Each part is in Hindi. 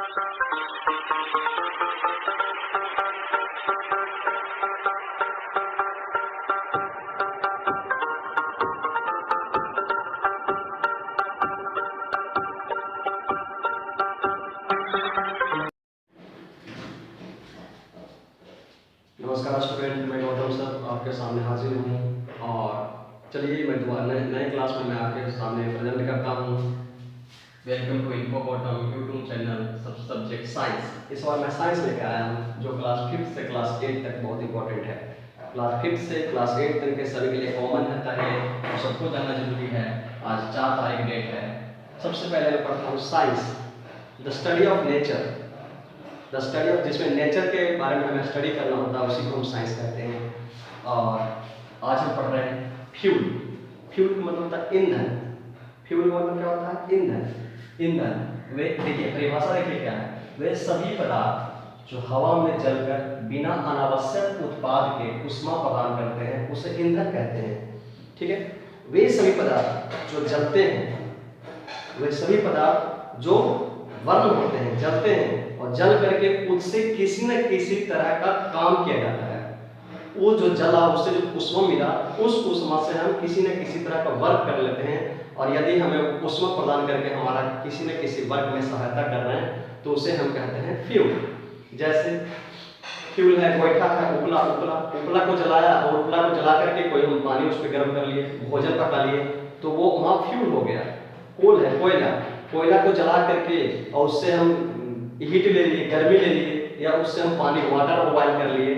नमस्कार स्टूडेंट, मैं गौतम सर आपके सामने हाजिर हूँ। और चलिए मैं दोबारा नए क्लास में मैं आपके सामने प्रेजेंट करता हूँ। Welcome to Infobottom YouTube channel subject science. इस बार मैं साइंस लेकर आया हूँ जो क्लास 5 से क्लास 8 तक बहुत इंपॉर्टेंट है। क्लास 5 से क्लास 8 तक के सभी के लिए कॉमन रहता है और सबको जानना जरूरी है। आज 4 तारीख डेट है। सबसे पहले मैं पढ़ता हूँ science, the study of nature. The study of, जिसमें नेचर के बारे में हमें स्टडी करना होता है, उसी को हम साइंस कहते हैं। और आज हम पढ़ रहे हैं फ्यूल। फ्यूल का मतलब होता है ईंधन। फ्यूल का मतलब क्या होता है? ईंधन। ईंधन वे, देखिए परिभाषा देखिए क्या है। वे सभी पदार्थ जो हवा में जलकर बिना अनावश्यक उत्पाद के ऊष्मा प्रदान करते हैं उसे ईंधन कहते हैं। ठीक है, वे सभी पदार्थ जो जलते हैं, वे सभी पदार्थ जो वर्म होते हैं, जलते हैं और जल करके उससे किसी न किसी तरह का काम किया जाता है। वो जो जला, उससे जो ऊष्मा मिला, उस ऊष्मा से हम किसी न किसी तरह का वर्क कर लेते हैं। और यदि हमें ऊष्मा प्रदान करके हमारा किसी न किसी वर्क में सहायता कर रहे हैं तो उसे हम कहते हैं फ्यूल। जैसे फ्यूल है, गोईठा है, उपला। उपला को जलाया और उपला को जला करके कोई हम पानी उस पर गर्म कर लिए, भोजन पका लिए, तो वो वहाँ फ्यूल हो गया। कोल है, कोयला को जला करके और उससे हम हीट ले लिए, गर्मी ले लिए, या उससे हम पानी वाटर बॉयल कर लिए।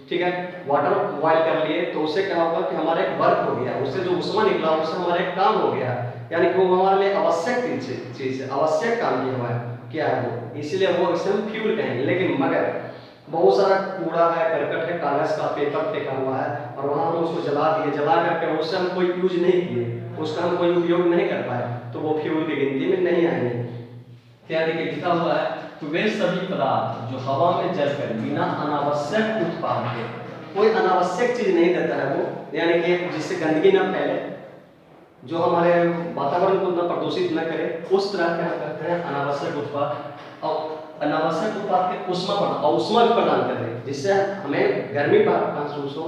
ठीक है, वाटर बॉयल कर लिए तो उससे क्या होगा कि हमारा एक वर्क हो गया, उससे जो ऊष्मा निकला उससे हमारा एक काम हो गया। यानी कि वो हमारे लिए आवश्यक चीज है, आवश्यक काम किया है वो, इसलिए वो इसे हम फ्यूल कहेंगे। लेकिन मगर बहुत सारा कूड़ा है, करकट है, कागज का पेपर फेंका हुआ है और वहां हम उसको जला दिए, जला करके उससे हम कोई यूज नहीं किए, उसका हम कोई उपयोग नहीं कर पाए, तो वो फ्यूल की गिनती में नहीं आएंगे। क्या देखिए लिखा हुआ है, तो वे सभी पदार्थ जो हवा में जलकर बिना अनावश्यक उत्पाद के, कोई अनावश्यक चीज नहीं देता है वो, यानी कि जिससे गंदगी ना फैले, जो हमारे वातावरण को ना प्रदूषित न करे, उस तरह के हम कहते हैं अनावश्यक उत्पाद। और अनावश्यक उत्पाद के ऊष्मा भी प्रदान कर रहे हैं, जिससे हमें गर्मी महसूस हो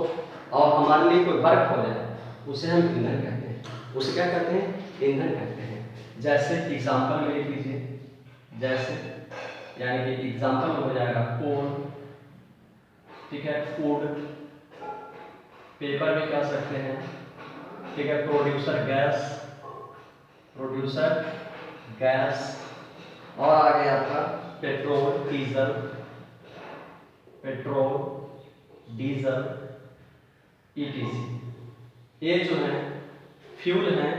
और हमारे लिए कोई वर्क हो जाए, उसे हम ईंधन कहते हैं। उसे क्या कहते हैं? ईंधन कहते हैं। जैसे एग्जाम्पल में लिख लीजिए, जैसे यानी कि एग्जाम्पल हो जाएगा कोल, ठीक है, फूड, पेपर भी कह सकते हैं, ठीक है, प्रोड्यूसर गैस, और आगे आपका पेट्रोल, डीजल, ईटीसी। ये जो है फ्यूल है,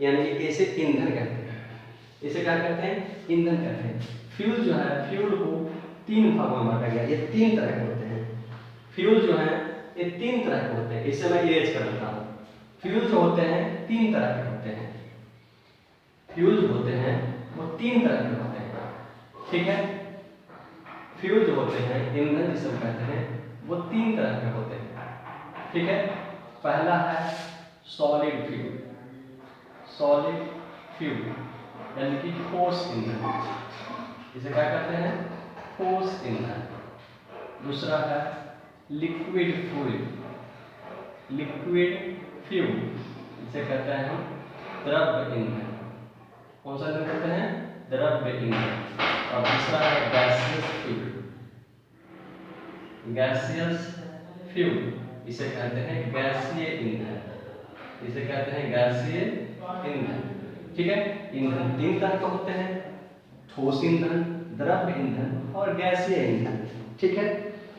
यानी कि इसे ईंधन कहते हैं। इसे क्या कहते हैं? ईंधन कहते हैं। फ्यूल जो है, फ्यूल को 3 भागों में बांटा गया। ये 3 तरह के होते हैं। फ्यूल जो है ये 3 तरह के होते हैं। इसे मैं इरेज कर देता हूँ। फ्यूल जो होते हैं 3 तरह के होते हैं। फ्यूल जो होते हैं वो 3 तरह के होते हैं। ठीक है, फ्यूल जो होते हैं, ईंधन जिसे हम कहते हैं, वो 3 तरह के होते हैं। ठीक है, पहला है सॉलिड फ्यूल, यानी कि ठोस ईंधन, इसे क्या कहते हैं? ठोस ईंधन। दूसरा है लिक्विड फ्यूल, इसे कहते हैं हम द्रव ईंधन। कौन सा ईंधन कहते हैं? द्रव ईंधन। और दूसरा है गैसियस फ्यूल, इसे कहते हैं गैसीय ईंधन। इसे कहते हैं गैसीय ईंधन। ठीक है, ईंधन 3 तरह के होते हैं, ठोस ईंधन, द्रव ईंधन और गैसीय ईंधन। ठीक है,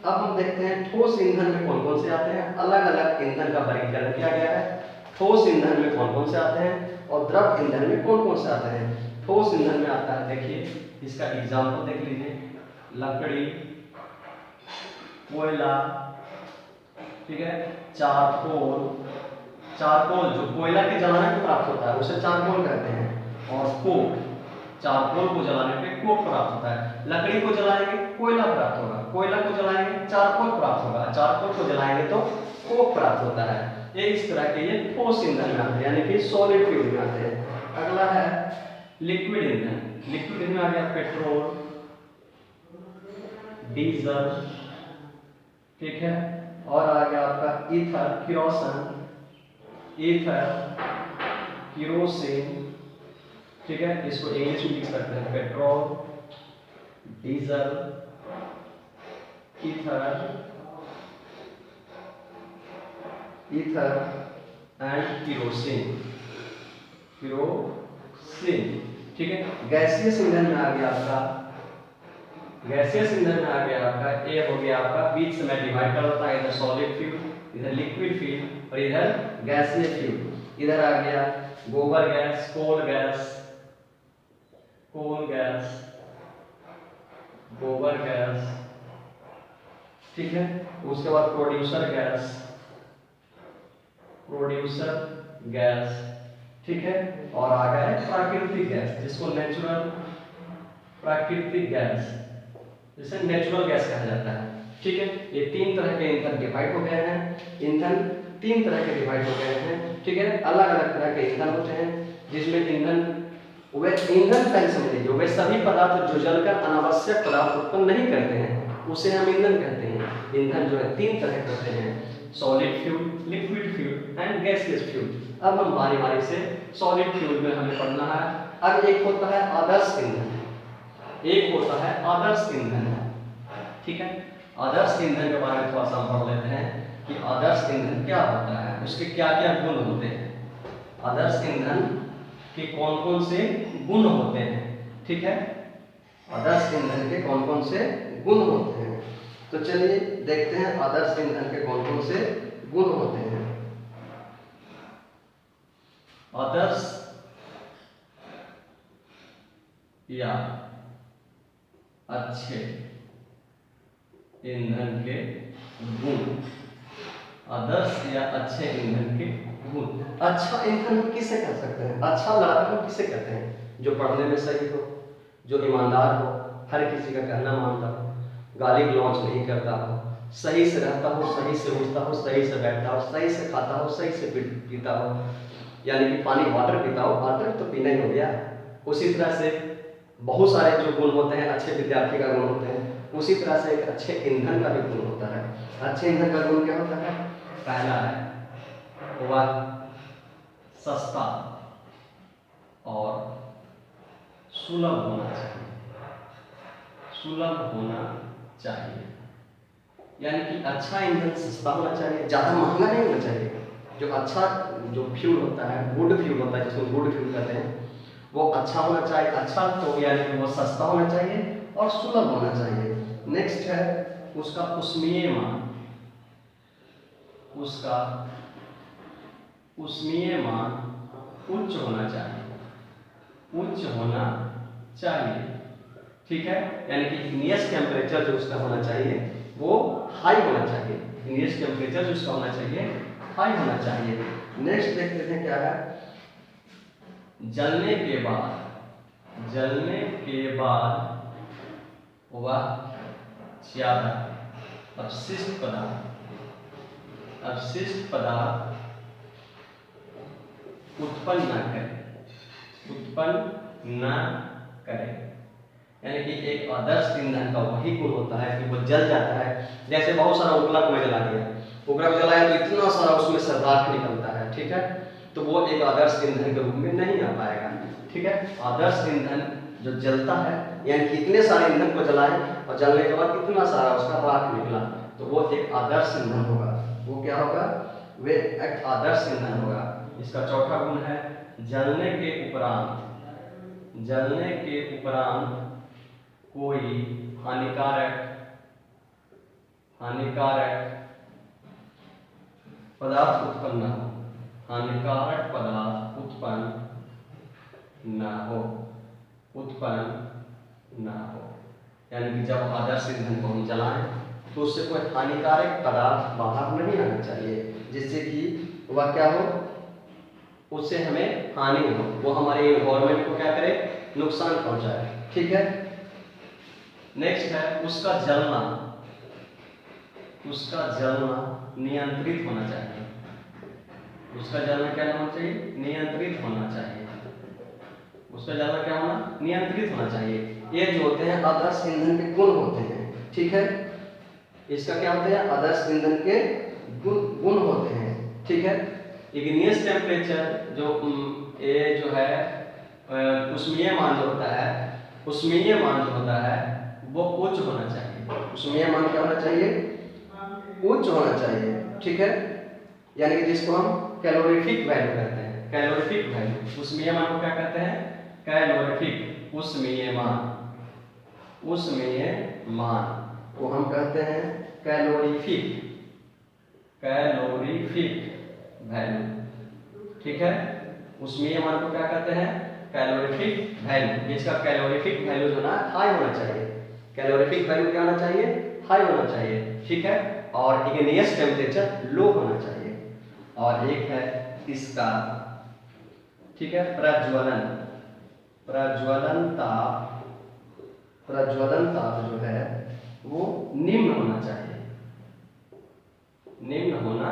अब हम देखते हैं ठोस ईंधन में कौन कौन से आते हैं। अलग अलग ईंधन का वर्गीकरण किया गया है। ठोस ईंधन में कौन कौन से आते हैं और द्रव ईंधन में कौन कौन से आते हैं। ठोस ईंधन में आता है, देखिए इसका एग्जाम्पल देख लीजिए, लकड़ी, कोयला, ठीक है, चारकोल जो कोयला के जलाने पे प्राप्त होता है उसे चारकोल कहते हैं। और कोक, चारकोल को जलाने पे कोक प्राप्त होता है। लकड़ी को जलाएंगे कोयला प्राप्त होगा, कोयला को जलाएंगे चारकोल प्राप्त होगा, चारकोल को जलाएंगे तो कोक प्राप्त होता है। ये इस तरह के ये ठोस ईंधन में आते हैं, यानी कि सॉलिड फ्यूल में आते हैं। अगला है लिक्विड ईंधन। लिक्विड ईंधन में आ गया पेट्रोल, डीजल, ठीक है। और आ गया आपका ईथर, किरोसिन, ईथर, किरोसिन, ठीक है। इसको इंग्लिश में लिख सकते हैं petrol, diesel, ether, ether and kerosene, kerosene, ठीक है। गैसीय ईंधन में आ गया आपका, गैसीय ईंधन में आ गया आपका, ए हो गया आपका, बीच से मैं डिवाइड कर देता है, इधर सॉलिड फ्यूल, इधर लिक्विड फ्यूल और इधर गैसीय फ्यूल। इधर आ गया गोबर gas, coal gas, coal gas, गोबर गैस, ठीक है। उसके बाद प्रोड्यूसर गैस, प्रोड्यूसर गैस, ठीक है। और आ गया है प्राकृतिक गैस, जिसको नेचुरल, प्राकृतिक गैस, जिसे नेचुरल गैस कहा जाता है, ठीक है। ये तीन तरह के ईंधन डिवाइड हो गए हैं। ईंधन तीन तरह के डिवाइड हो गए हैं, ठीक है। अलग अलग तरह के ईंधन होते हैं, जिसमें ईंधन वे ईंधन पहले समझ लीजिए, वे सभी पदार्थ जो जलकर अनावश्यक पदार्थ उत्पन्न नहीं करते हैं उसे हम ईंधन कहते हैं। ईंधन जो है तीन तरह के होते हैं, solid fuel, liquid fuel and gaseous fuel. अब हम बारी बारी से सॉलिड फ्यूल में हमें पढ़ना है। अब एक होता है आदर्श ईंधन, एक होता है आदर्श ईंधन, ठीक है। आदर्श ईंधन के बारे में थोड़ा सा हम पढ़ लेते हैं कि आदर्श ईंधन क्या होता है, उसके क्या क्या गुण होते हैं, आदर्श ईंधन के कौन कौन से गुण होते हैं, ठीक है। आदर्श ईंधन के कौन कौन से गुण होते हैं, तो चलिए देखते हैं आदर्श ईंधन के कौन कौन से गुण होते हैं। आदर्श या अच्छे ईंधन के गुण, आदर्श या अच्छे ईंधन के गुण। अच्छा ईंधन हम किसे कह सकते हैं, अच्छा लाभ हम किसे कहते हैं, जो पढ़ने में सही हो, जो ईमानदार हो, हर किसी का कहना मानता हो, गाली गलौज नहीं करता हो, सही से रहता हो, सही से उठता हो, सही से बैठता हो, सही से खाता हो, सही से पीता हो, यानी कि पानी वाटर पीता हो, वाटर तो पीना ही हो गया। उसी तरह से बहुत सारे जो गुण होते हैं अच्छे विद्यार्थी का गुण होते हैं, उसी तरह से एक अच्छे ईंधन का भी गुण होता है। अच्छे ईंधन का गुण क्या होता है, पहला है वह सस्ता और सुलभ होना चाहिए, सुलभ होना चाहिए, यानी कि अच्छा ईंधन सस्ता होना चाहिए, ज़्यादा महंगा नहीं होना चाहिए। जो अच्छा जो फ्यूल होता है, गुड फ्यूल होता है, जिसको गुड फ्यूल कहते हैं, वो अच्छा होना चाहिए। अच्छा तो यानी कि वो सस्ता होना चाहिए और सुलभ होना चाहिए। नेक्स्ट है उसका उष्मीय मान, उसका उष्मीय मान उच्च होना चाहिए, उच्च होना चाहिए, ठीक है। यानी कि इग्नियस टेम्परेचर जो उसका होना चाहिए वो हाई होना चाहिए, इग्नियस टेम्परेचर जो उसका होना चाहिए हाई होना चाहिए। नेक्स्ट देख लेते हैं क्या है, जलने के बाद, जलने के बाद वह ज्यादा अपशिष्ट पदार्थ, अपशिष्ट पदार्थ उत्पन्न न करे, उत्पन्न न करे। यानी कि एक आदर्श ईंधन का वही गुण होता है कि वो जल जाता है। जैसे बहुत सारा उपला को मैं जला दिया, उपला को जलाया तो इतना सारा उसमें से राख निकलता है, ठीक है, तो वो एक आदर्श ईंधन के रूप में नहीं आ पाएगा, ठीक है। आदर्श ईंधन जो जलता है, यानी कि इतने सारे ईंधन को जलाए और जलने के बाद इतना सारा उसका राख निकला, तो वो एक आदर्श ईंधन होगा। वो क्या होगा, वे एक आदर्श ईंधन होगा। इसका चौथा गुण है जलने के उपरांत, जलने के उपरांत कोई हानिकारक, हानिकारक पदार्थ उत्पन्न न हो, हानिकारक पदार्थ उत्पन्न न हो, उत्पन्न न हो। यानी कि जब आदर्श ईंधन को हम जलाएं तो उससे कोई हानिकारक पदार्थ बाहर नहीं आना चाहिए, जिससे कि वह क्या हो, उससे हमें हानि हो, वो हमारे एनवायरनमेंट को क्या करे, नुकसान पहुंचाए, ठीक है। नेक्स्ट है उसका जलना, उसका जलना नियंत्रित होना चाहिए, उसका जलना क्या होना चाहिए, नियंत्रित होना चाहिए, उसका जलना क्या होना, नियंत्रित होना चाहिए। ये जो होते हैं आदर्श ईंधन के गुण होते हैं, ठीक है। इसका क्या होते हैं, आदर्श ईंधन के गुण होते हैं, ठीक है। इग्नियस टेम्परेचर ये जो है उष्मीय मान जो होता है, उष्मीय मान जो होता है वो उच्च होना चाहिए। उष्मीय मान क्या होना चाहिए, उच्च होना चाहिए, ठीक है। यानी कि जिसको हम कैलोरीफिक वैल्यू कहते हैं, कैलोरीफिक वैल्यू। उष्मीय मान को क्या कहते हैं, कैलोरीफिक, उष्मीय मान, उष्मीय मान को हम कहते हैं कैलोरीफिक, कैलोरीफिक वैल्यू, ठीक है। उष्मीय मान को क्या कहते हैं, कैलोरीफिक वैल्यू। इसका कैलोरीफिक वैल्यू जो ना हाई होना चाहिए, कैलोरीफिक वैल्यू क्या होना चाहिए, हाई होना चाहिए, ठीक है। और इग्नियस टेम्परेचर लो होना चाहिए। और एक है इसका, ठीक है, प्रज्वलन, प्रज्वलन ताप, प्रज्वलन ताप जो है वो निम्न होना चाहिए, निम्न होना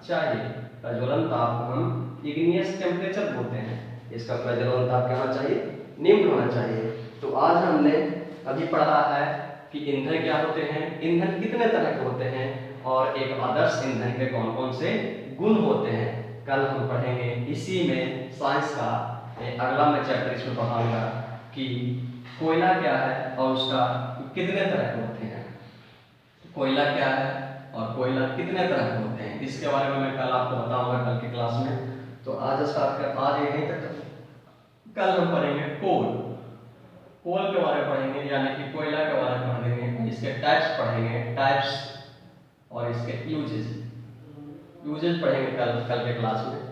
चाहिए। प्रज्वलन ताप को हम इग्नियस टेम्परेचर बोलते हैं। इसका प्रज्वलन ताप क्या होना चाहिए, निम्न होना चाहिए। तो आज हमने अभी पढ़ा है कि ईंधन क्या होते हैं, ईंधन कितने तरह के होते हैं, और एक आदर्श ईंधन के कौन कौन से गुण होते हैं। कल हम पढ़ेंगे इसी में साइंस का अगला मैं चैप्टर इसमें पढ़ाऊंगा कि कोयला क्या है और उसका कितने तरह के होते हैं, कोयला क्या है और कोयला कितने तरह के होते हैं, इसके बारे में मैं कल आपको बताऊंगा कल की क्लास में। तो आज स्टार्ट कर, आज यहीं तक। कल हम पढ़ेंगे कोल, कोल के बारे में पढ़ेंगे, यानी कि कोयला के बारे में पढ़ेंगे, इसके टाइप्स पढ़ेंगे, टाइप्स, और इसके यूजेस, यूजेस पढ़ेंगे कल के क्लास में।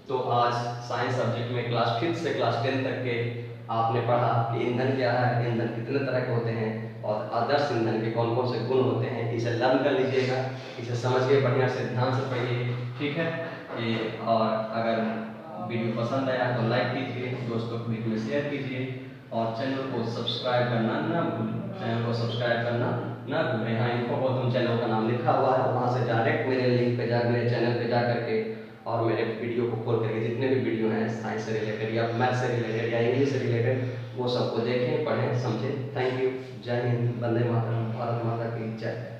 तो आज साइंस सब्जेक्ट में क्लास 5 से क्लास 10 तक के आपने पढ़ा कि ईंधन क्या है, ईंधन कितने तरह के होते हैं, और आदर्श ईंधन के कौन कौन से गुण होते हैं। इसे लर्न कर लीजिएगा, इसे समझिए, बढ़िया से ध्यान से पढ़िए, ठीक है। ये और अगर वीडियो पसंद आया तो लाइक कीजिए, दोस्तों को वीडियो में शेयर कीजिए, और चैनल को सब्सक्राइब करना ना भूलें, चैनल को सब्सक्राइब करना ना भूलें। यहाँ इनको गौतम चैनल का नाम लिखा हुआ है, वहाँ से डायरेक्ट मेरे लिंक पे जा, मेरे चैनल पे जा करके और मेरे वीडियो को खोल करके जितने भी वीडियो हैं साइंस से रिलेटेड या मैथ से रिलेटेड या इंग्लिश से रिलेटेड, वो सबको देखें, पढ़ें, समझें। Thank you. जय हिंद, वंदे मातरम, भारत माता की जय।